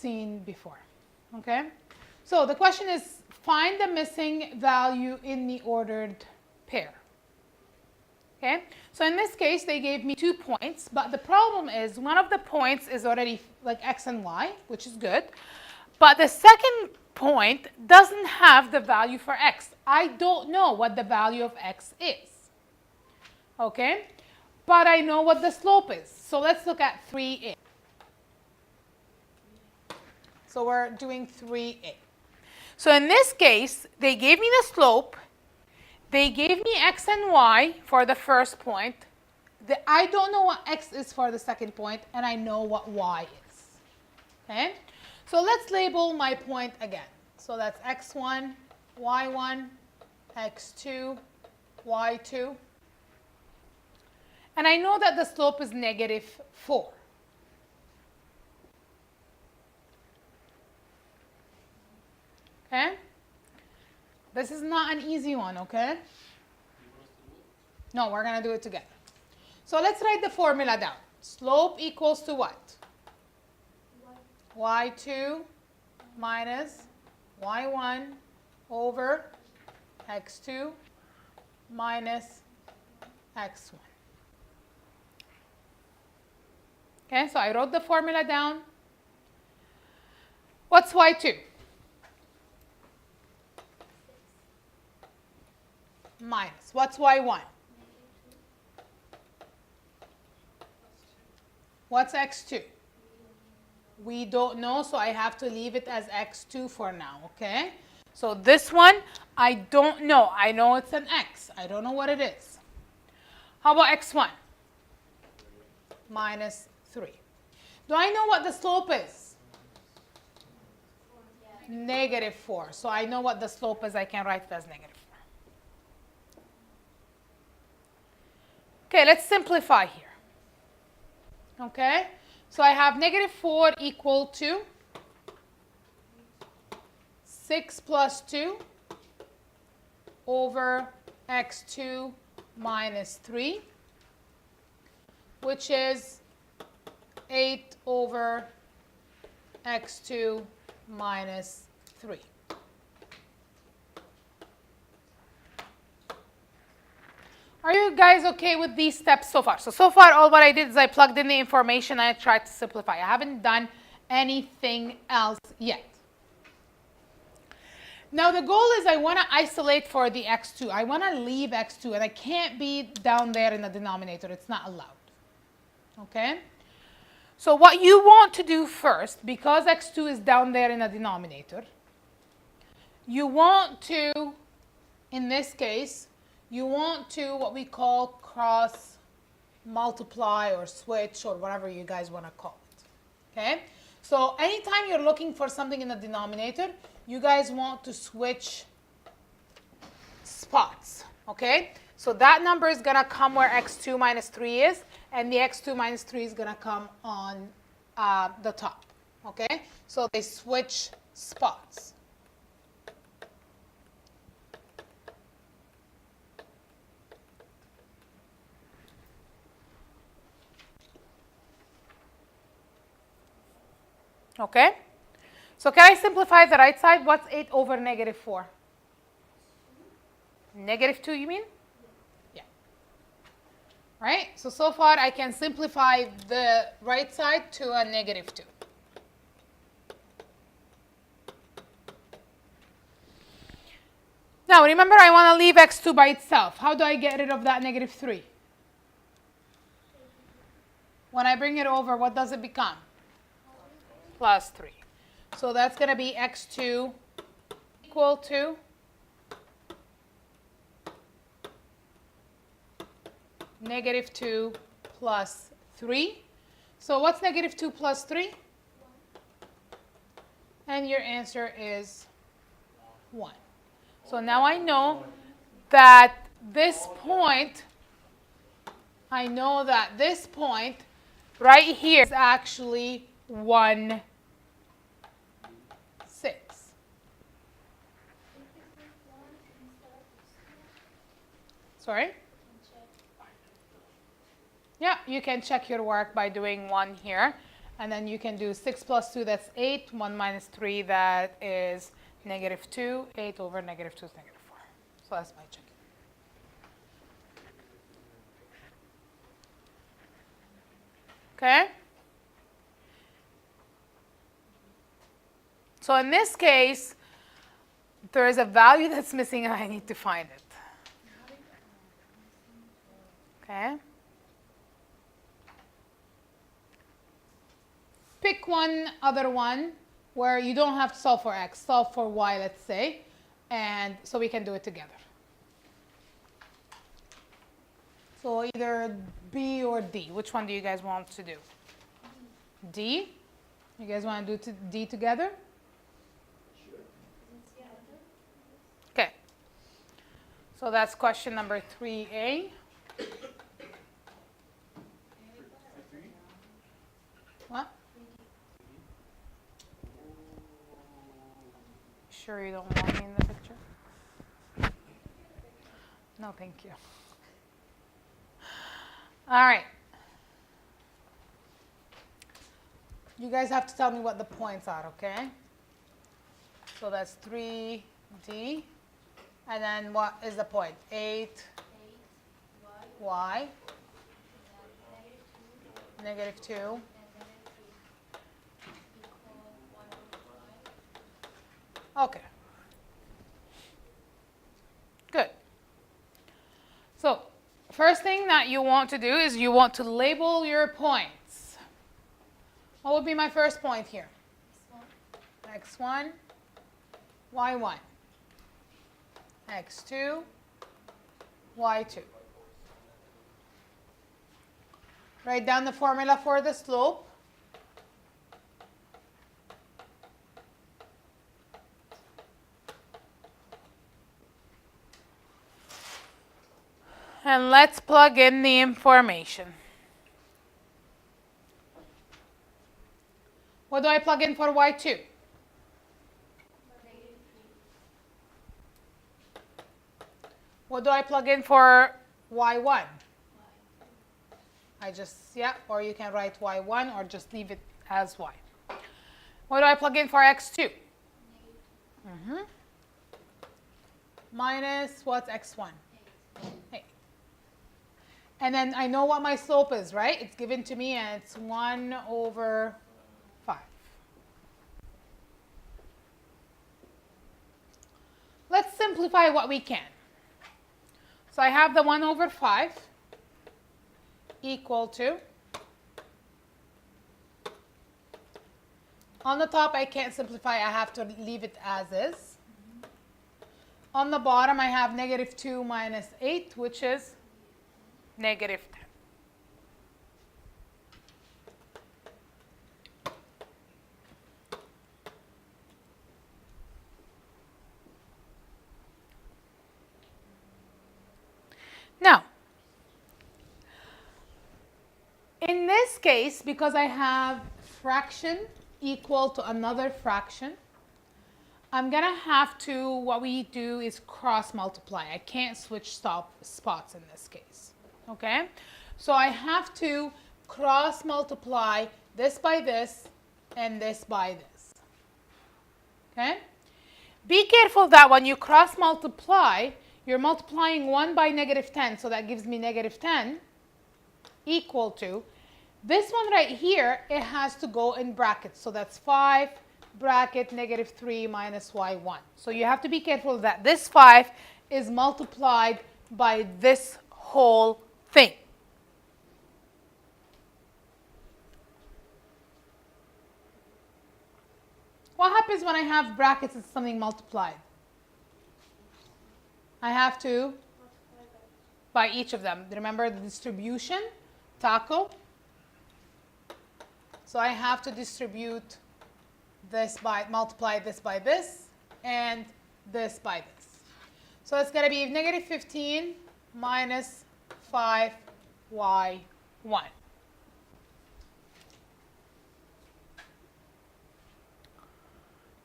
seen before. Okay? So the question is, find the missing value in the ordered pair. Okay? So in this case, they gave me 2 points, but the problem is one of the points is already like x and y, which is good. But the second point doesn't have the value for x. I don't know what the value of x is. Okay? But I know what the slope is. So let's look at 3a. So we're doing 3a. So in this case, they gave me the slope. They gave me x and y for the first point. I don't know what x is for the second point, and I know what y is. Okay? So let's label my point again. So that's x1, y1, x2, y2. And I know that the slope is -4. Okay? This is not an easy one, okay? No, we're going to do it together. So let's write the formula down. Slope equals to what? y2 minus y1 over x2 minus x1. Okay, so I wrote the formula down. What's y2? Minus. What's y1? What's x2? We don't know, so I have to leave it as x2 for now, okay? So this one, I don't know. I know it's an x. I don't know what it is. How about x1? Minus 3. Do I know what the slope is? -4. So I know what the slope is. I can write it as -4. Okay, let's simplify here. Okay, so I have -4 equal to 6 plus 2 over x2 minus 3, which is 8 over x2 minus 3. Are you guys okay with these steps so far? So far, all what I did is I plugged in the information and I tried to simplify. I haven't done anything else yet. Now, the goal is I want to isolate for the x2. I want to leave x2, and I can't be down there in the denominator. It's not allowed. Okay? So what you want to do first, because x2 is down there in the denominator, you want to, in this case, you want to what we call cross multiply or switch or whatever you guys want to call it. Okay? So anytime you're looking for something in the denominator, you guys want to switch spots. Okay? So that number is going to come where x2 minus 3 is, and the x2 minus 3 is going to come on the top. Okay? So they switch spots. Okay? So can I simplify the right side? What's 8 over -4? -2, you mean? Yeah. Right? So far I can simplify the right side to a -2. Now remember, I want to leave x2 by itself. How do I get rid of that -3? When I bring it over, what does it become? Plus 3. So that's going to be x2 equal to -2 plus 3. So what's -2 plus 3? 1. And your answer is 1. So now I know that this point, right here is actually 1, 6. Sorry? Yeah, you can check your work by doing 1 here. And then you can do 6 plus 2, that's 8. 1 minus 3, that is negative 2. 8 over negative 2 is negative 4. So that's my check. Okay? So in this case, there is a value that's missing and I need to find it. Okay? Pick one other one where you don't have to solve for x, solve for y, let's say, and so we can do it together. So either B or D. Which one do you guys want to do? D? You guys want to do D together? Sure. Okay. So that's question number 3A. What? Sure you don't want me in the picture? No, thank you. All right. You guys have to tell me what the points are, okay? So that's 3D. And then what is the point? 8 y, negative 2, okay. Good. So first thing that you want to do is you want to label your points. What would be my first point here? X1, Y1, X2, Y2. Write down the formula for the slope. And let's plug in the information. What do I plug in for Y2? What do I plug in for Y1? I just, yeah, or you can write Y1 or just leave it as Y. What do I plug in for X2? Minus what's X1? 8. And then I know what my slope is, right? It's given to me and it's 1 over 5. Let's simplify what we can. So I have the 1 over 5 equal to, on the top I can't simplify, I have to leave it as is. On the bottom I have negative 2 minus 8, which is negative 10. Now, in this case, because I have fraction equal to another fraction, I'm going to have to, what we do is cross multiply. I can't switch spots in this case. Okay? So I have to cross multiply this by this and this by this. Okay? Be careful that when you cross multiply, you're multiplying 1 by negative 10, so that gives me negative 10 equal to, this one right here, it has to go in brackets. So that's 5 bracket negative 3 minus y1. So you have to be careful that this 5 is multiplied by this whole thing. What happens when I have brackets and something multiplied? I have to by each of them. Remember the distribution, taco. So I have to distribute this by, multiply this by this, and this by this. So it's going to be negative 15 minus 5y1.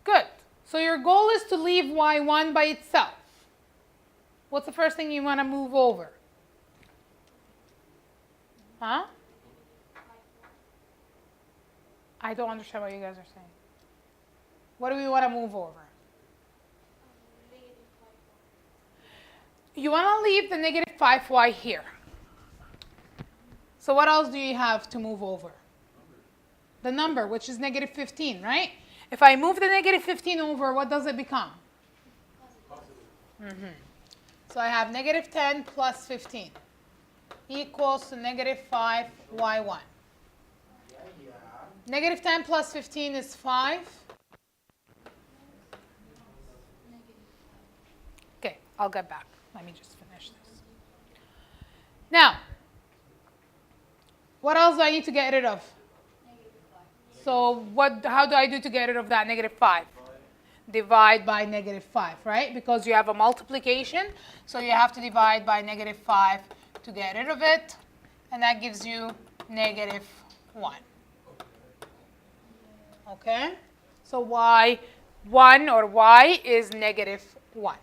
Good. So your goal is to leave y1 by itself. What's the first thing you want to move over? Huh? I don't understand what you guys are saying. What do we want to move over? You want to leave the negative 5y here. So what else do you have to move over? The number, which is negative 15, right? If I move the negative 15 over, what does it become? So I have negative 10 plus 15 equals to negative 5y1. Negative 10 plus 15 is 5. Okay, I'll get back. Let me just finish this. Now, what else do I need to get rid of? So how do I do to get rid of that negative 5? Divide by negative 5, right? Because you have a multiplication, so you have to divide by negative 5 to get rid of it, and that gives you negative 1. Okay? So y1 or y is negative 1.